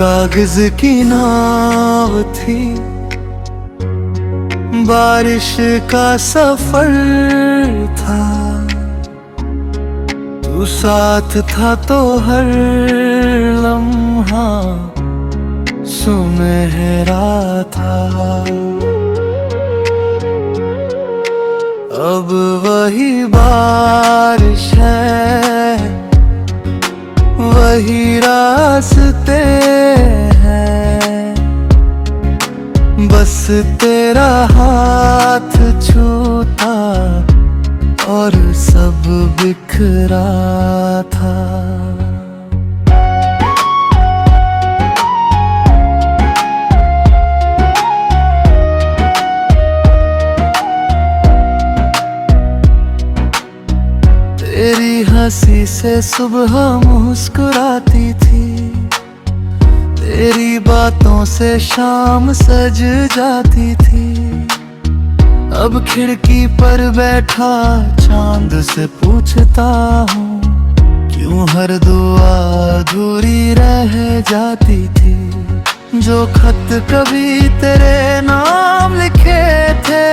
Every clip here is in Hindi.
कागज की नाव थी, बारिश का सफर था। तू साथ था तो हर लम्हा सुनहरा था। अब वही बारिश है, वही रास्ते हैं, बस तेरा हाथ छूता और सब बिखरा था। तेरी हंसी से सुबह मुस्कुराती थी, तेरी बातों से शाम सज जाती थी। अब खिड़की पर बैठा चांद से पूछता हूँ, क्यों हर दुआ अधूरी रह जाती थी। जो खत कभी तेरे नाम लिखे थे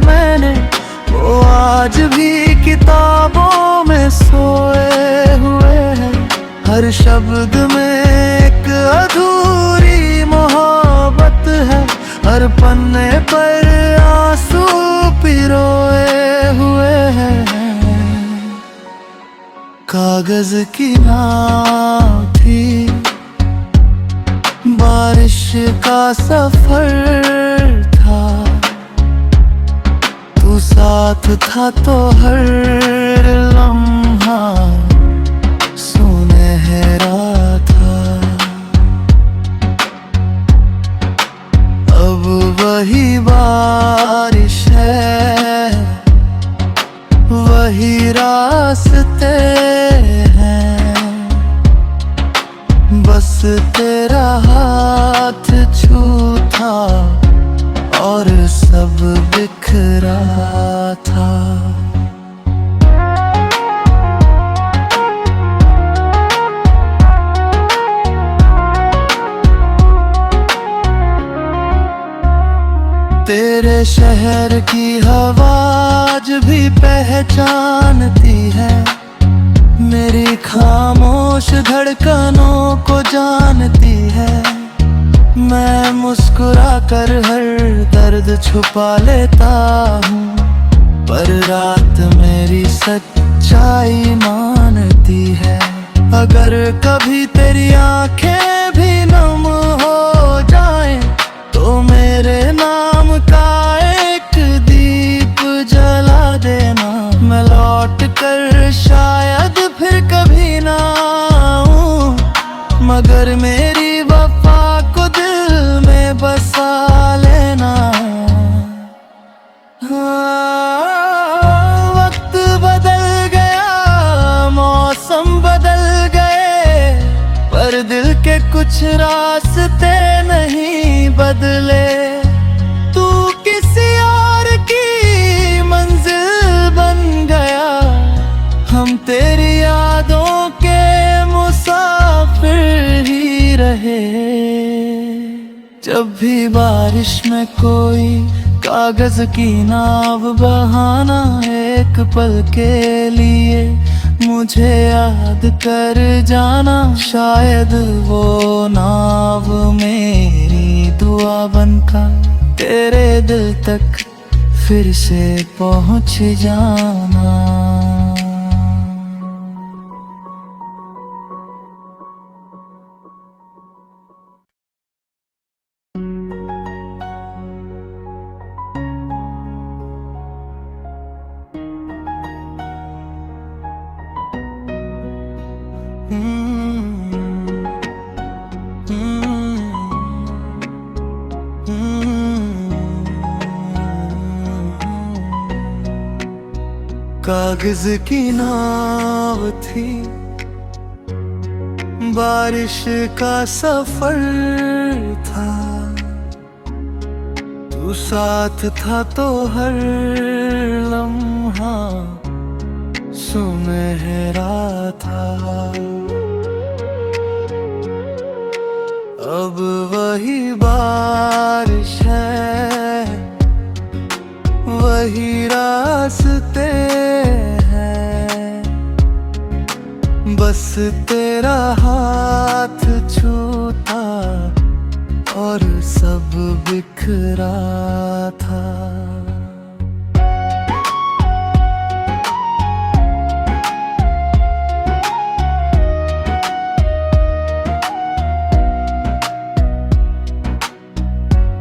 मैंने, वो आज भी किताबों में सोए हुए हैं। हर शब्द में एक अधूरी मोहब्बत है, हर पन्ने पर आंसू पिरोए हुए हैं। कागज की नाव थी, बारिश का सफर था। तू साथ था तो हर लम्हा सुनहरा था। अब वही बारिश है, वही रास्ते हैं, बस तेरा हाथ छूता और सब बिखरा था। तेरे शहर की हवा आज भी पहचानती है, मेरी खामोश धड़कनों को जानती है। मैं मुस्कुरा कर हर दर्द छुपा लेता हूँ, पर रात मेरी सच्चाई मानती है। अगर कभी तेरी आंखें भी नम हो जाएं, तो मेरे नाम का एक दीप जला देना। मैं लौट कर शायद फिर कभी ना आऊं, मगर मेरी वफा को दिल में बसा लेना। वक्त बदल गया, मौसम बदल गए, पर दिल के कुछ रास्ते नहीं बदले। तू किसी और की मंजिल बन गया, हम तेरी यादों के मुसाफिर ही रहे। जब भी बारिश में कोई कागज की नाव बहाना एक पल के लिए मुझे याद कर जाना। शायद वो नाव मेरी दुआ बनकर तेरे दिल तक फिर से पहुंच जाना। कागज की नाव थी, बारिश का सफर था। तू साथ था तो हर लम्हा सुनहरा था। रास्ते हैं, बस तेरा हाथ छूता और सब बिखरा था।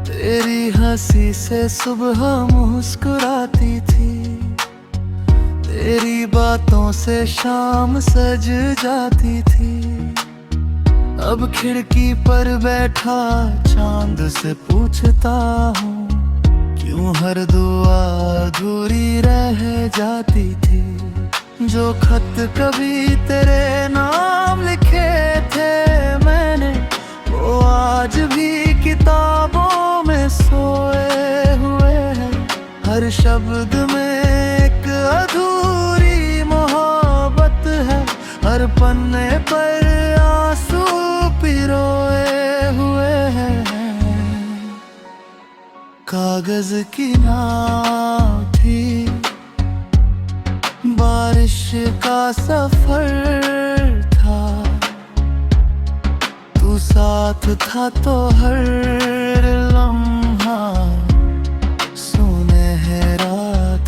तेरी हंसी से सुबह मुस्कुराती थी, तेरी बातों से शाम सज जाती थी। अब खिड़की पर बैठा चांद से पूछता हूँ, क्यों हर दुआ अधूरी रह जाती थी। जो खत कभी तेरे नाम लिखे थे मैंने, वो आज भी किताबों में सोए हुए हैं। हर शब्द में एक अधूरी मोहब्बत है, हर पन्ने पर आंसू पिरोए हुए हैं। कागज की नाव थी, बारिश का सफर था, तू साथ था तो हर लम्हा सुनहरा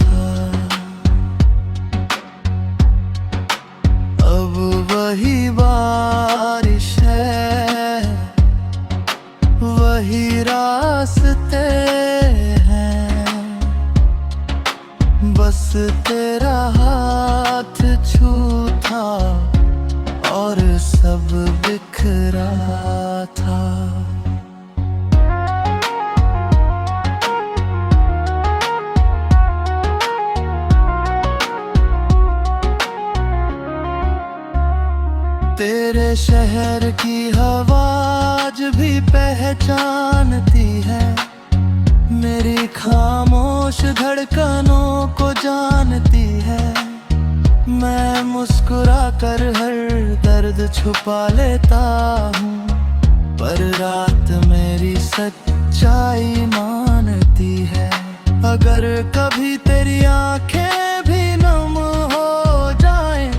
था। अब वही बारिश है, वही रास्ते हैं, बस तेरा हाथ छूता और सब बिखरा था। तेरे शहर की हवा आज भी पहचानती है, मेरी खामोश धड़कनों को जानती है। मैं मुस्कुरा कर हर दर्द छुपा लेता हूँ, पर रात मेरी सच्चाई मानती है। अगर कभी तेरी आंखें भी नम हो जाएं,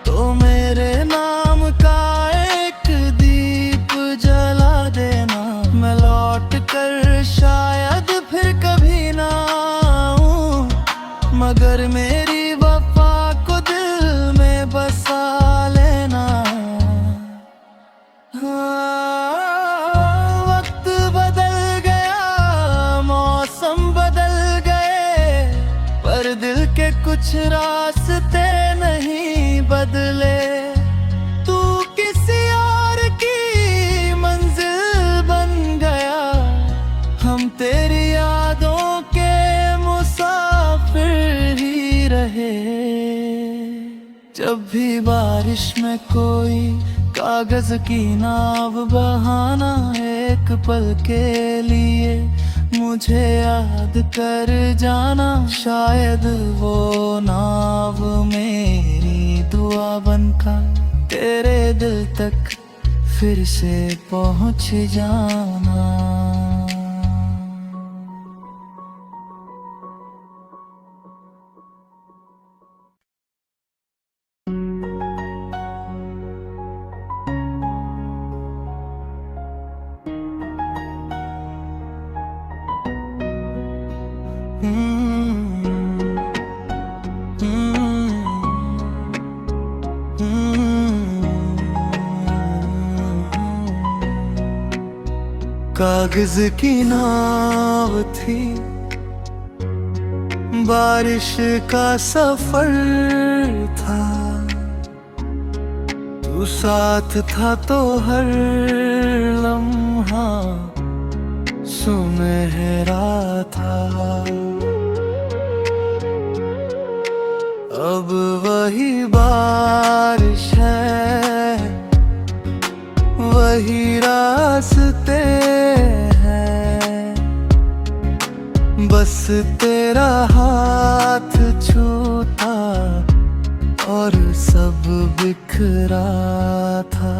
तो मेरे नाम का एक दीप जला देना। मैं लौट कर शायद फिर कभी ना आऊं, मगर मेरी वफा को दिल में बसा लेना। वक्त बदल गया, मौसम बदल गए, पर दिल के कुछ रास्ते नहीं बदले। तू किसी और की मंजिल बन गया, हम तेरी यादों के मुसाफिर ही रहे। जब भी बारिश में कोई कागज की नाव बहाना एक पल के लिए मुझे याद कर जाना। शायद वो नाव मेरी दुआ बनकर तेरे दिल तक फिर से पहुंच जाना। कागज की नाव थी, बारिश का सफर था, तू साथ था तो हर लम्हा सुनहरा था। अब वही बारिश है, वही रास्ते हैं, बस तेरा हाथ छूता और सब बिखरा था।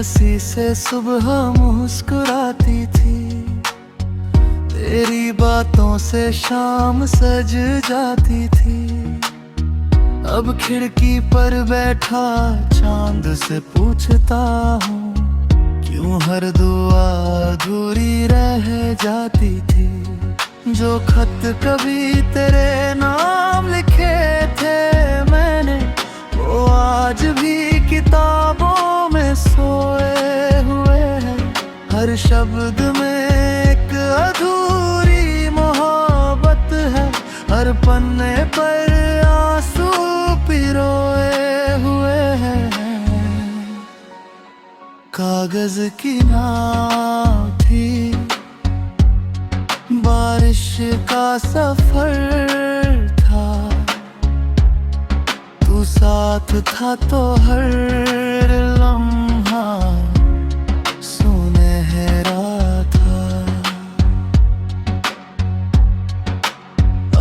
हंसी से सुबह मुस्कुराती थी, तेरी बातों से शाम सज जाती थी। अब खिड़की पर बैठा चांद से पूछता हूँ, क्यों हर दुआ अधूरी रह जाती थी। जो खत कभी तेरे नाम लिखे थे मैंने, वो आज भी किताबों में सोए हुए हैं। हर शब्द में एक अधूरी मोहब्बत है, हर पन्ने पर आंसू पिरोए हुए हैं। कागज की नाव थी, बारिश का सफर था, तू साथ था तो हर लम्हा सुनहरा था।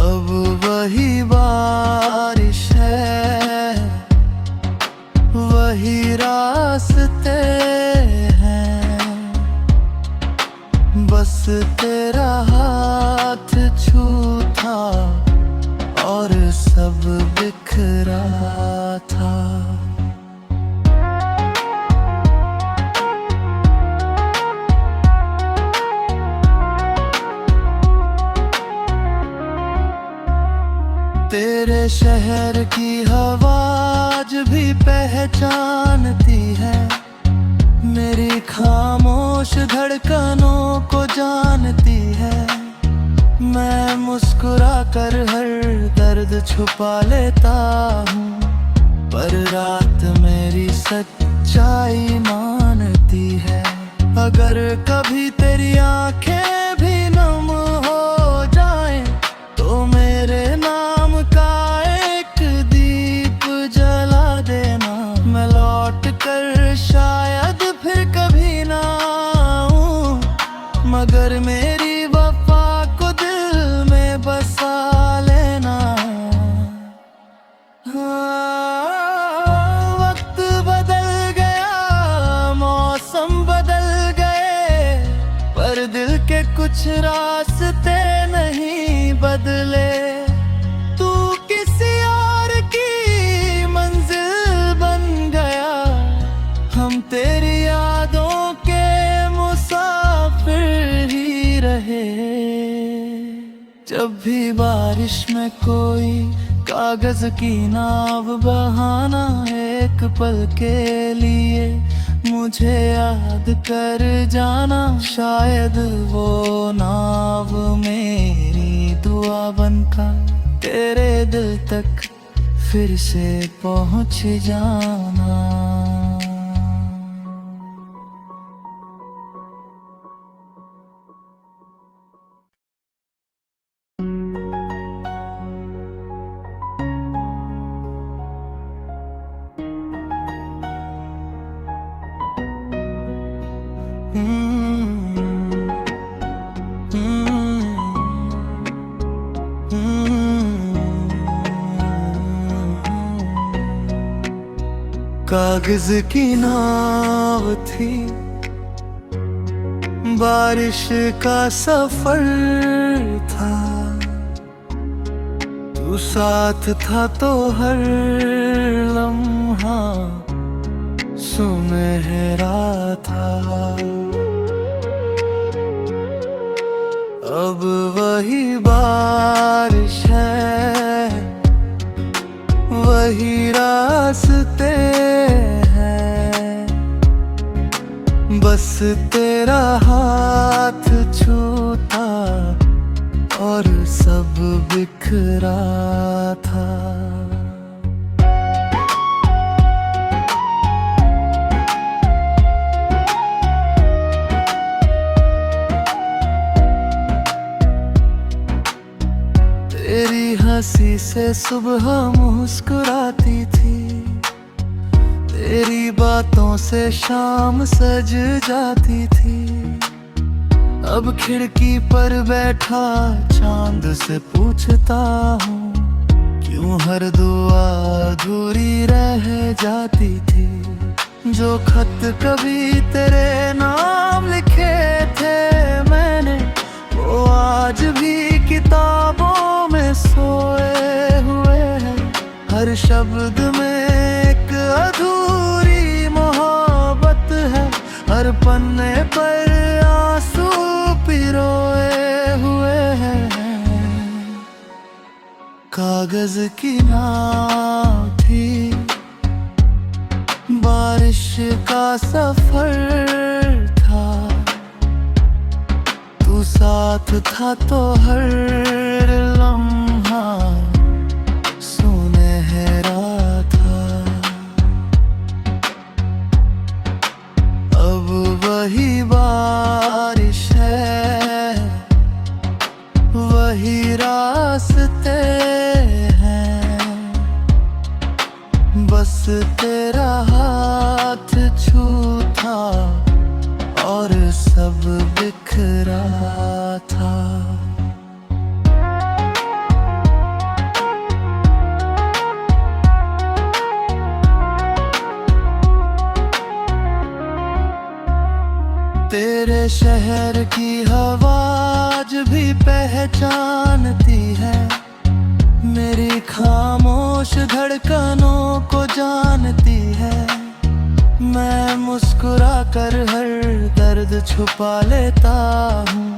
अब वही बारिश है, वही रास्ते हैं, बस तेरा हाथ छूता और सब बिखरा था। तेरे शहर की हवा आज भी पहचानती है, मेरी खामोश धड़कनों को जानती है। मैं मुस्कुरा कर हर दर्द छुपा लेता हूँ, पर रात मेरी सच्चाई मानती है। अगर कभी तेरी आंखें भी नम हो जाएं, तो मेरे नाम का एक दीप जला देना। मैं लौट कर शायद फिर कभी ना आऊं, मगर मेरी वफा को दिल में बसा लेना। वक्त बदल गया, मौसम बदल गए, पर दिल के कुछ रास्ते नहीं बदले। तू किसी और की मंजिल बन गया, हम तेरी यादों के मुसाफिर ही रहे। जब भी बारिश में कोई कागज की नाव बहाना, एक पल के लिए मुझे याद कर जाना। शायद वो नाव मेरी दुआ बनकर तेरे दिल तक फिर से पहुंच जाना। कागज की नाव थी, बारिश का सफर था, तू साथ था तो हर लम्हा सुनहरा था। अब वही बारिश है, वही रास्ते हैं, बस तेरा हाथ छूता और सब बिखरा था। तेरी हंसी से सुबह मुस्कुराती थी, तेरी बातों से शाम सज जाती थी। अब खिड़की पर बैठा चांद से पूछता हूँ, क्यों हर दुआ अधूरी रह जाती थी। जो खत कभी तेरे नाम लिखे थे मैंने, वो आज भी किताबों में सोए हुए हैं। हर शब्द में एक अधूरी मोहब्बत है, हर पन्ने पर आंसू पिरोए हुए हैं। कागज की नाव थी, बारिश का सफर था, तू साथ था तो हर लम्हा सुनहरा था। अब वही बारिश है, वही रास्ते हैं, बस तेरा हाथ छूता और सब बिखरा था। तेरे शहर की हवा आज भी पहचानती है, मेरी खामोश धड़कनों को जानती है। मैं मुस्कुरा कर हर दर्द छुपा लेता हूँ,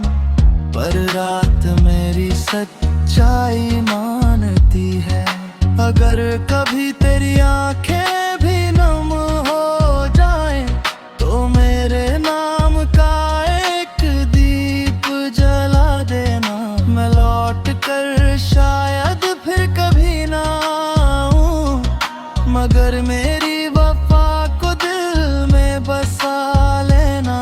पर रात मेरी सच्चाई मानती है। अगर कभी तेरी आंखें भी नम हो जाएं, तो मेरे नाम का एक दीप जला देना। मैं लौट कर शायद फिर कभी ना आऊं, मगर मेरी वफा को दिल में बसा लेना।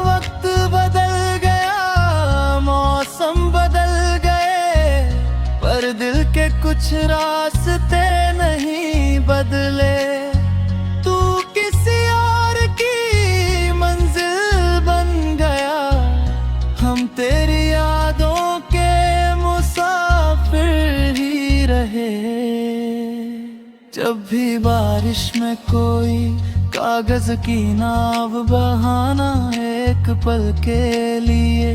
वक्त बदल गया, मौसम बदल गए, पर दिल के कुछ रास्ते नहीं बदले। तू किसी और की मंजिल बन गया, हम तेरी यादों के मुसाफिर ही रहे। जब भी बारिश में कोई कागज की नाव बहाना, एक पल के लिए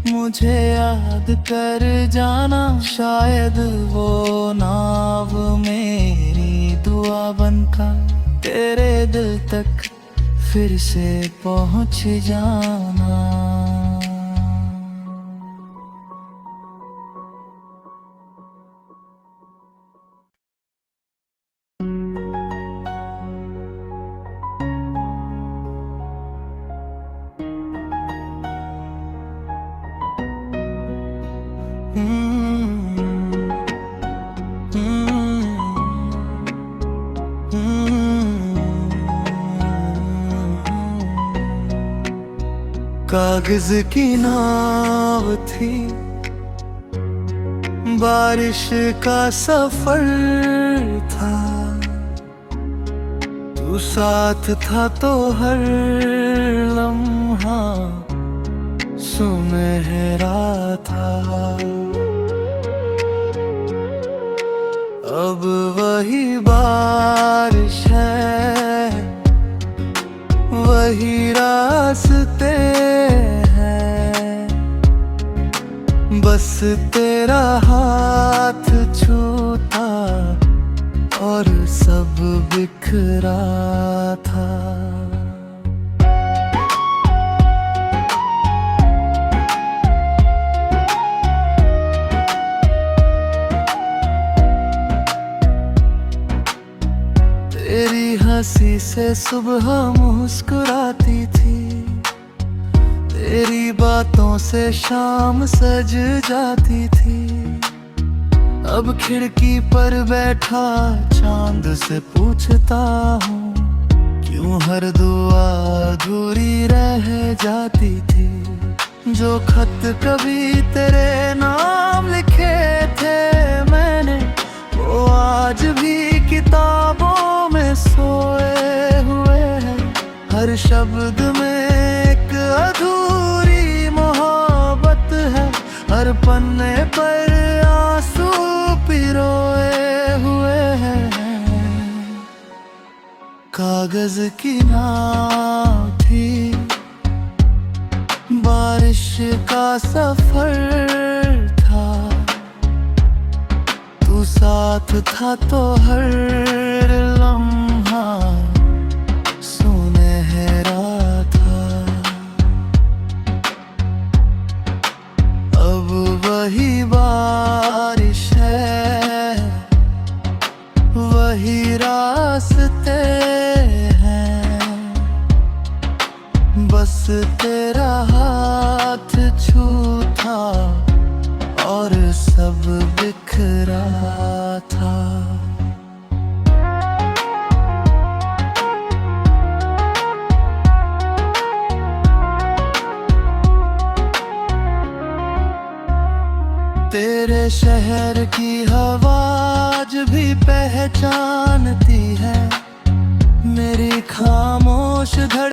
मुझे याद कर जाना। शायद वो नाव मेरी दुआ बनकर तेरे दिल तक फिर से पहुंच जाना। कागज की नाव थी, बारिश का सफर था, तू साथ था तो हर लम्हा सुनहरा था। अब वही बारिश है, वही रास्ते हैं, बस तेरा हाथ छूता और सब बिखरा था। तेरी हंसी से सुबह मुस्कुराती थी, तेरी बातों से शाम सज जाती थी। अब खिड़की पर बैठा चांद से पूछता हूँ, क्यों हर दुआ अधूरी रह जाती थी। जो खत कभी तेरे नाम लिखे थे मैंने, वो आज भी किताबों में सोए हुए हैं। हर शब्द में एक अधूरी मोहब्बत है, हर पन्ने पर आंसू पिरोए हुए हैं। कागज की नाव थी, बारिश का सफर था। तू साथ था तो हर लम्हा सुनहरा था। अब वही बारिश है, वही रास्ते हैं, बस तेरा हाथ छूता और सब बिखरा था। तेरे शहर की हवा आज भी पहचानती है मेरी खामोश धड़कन।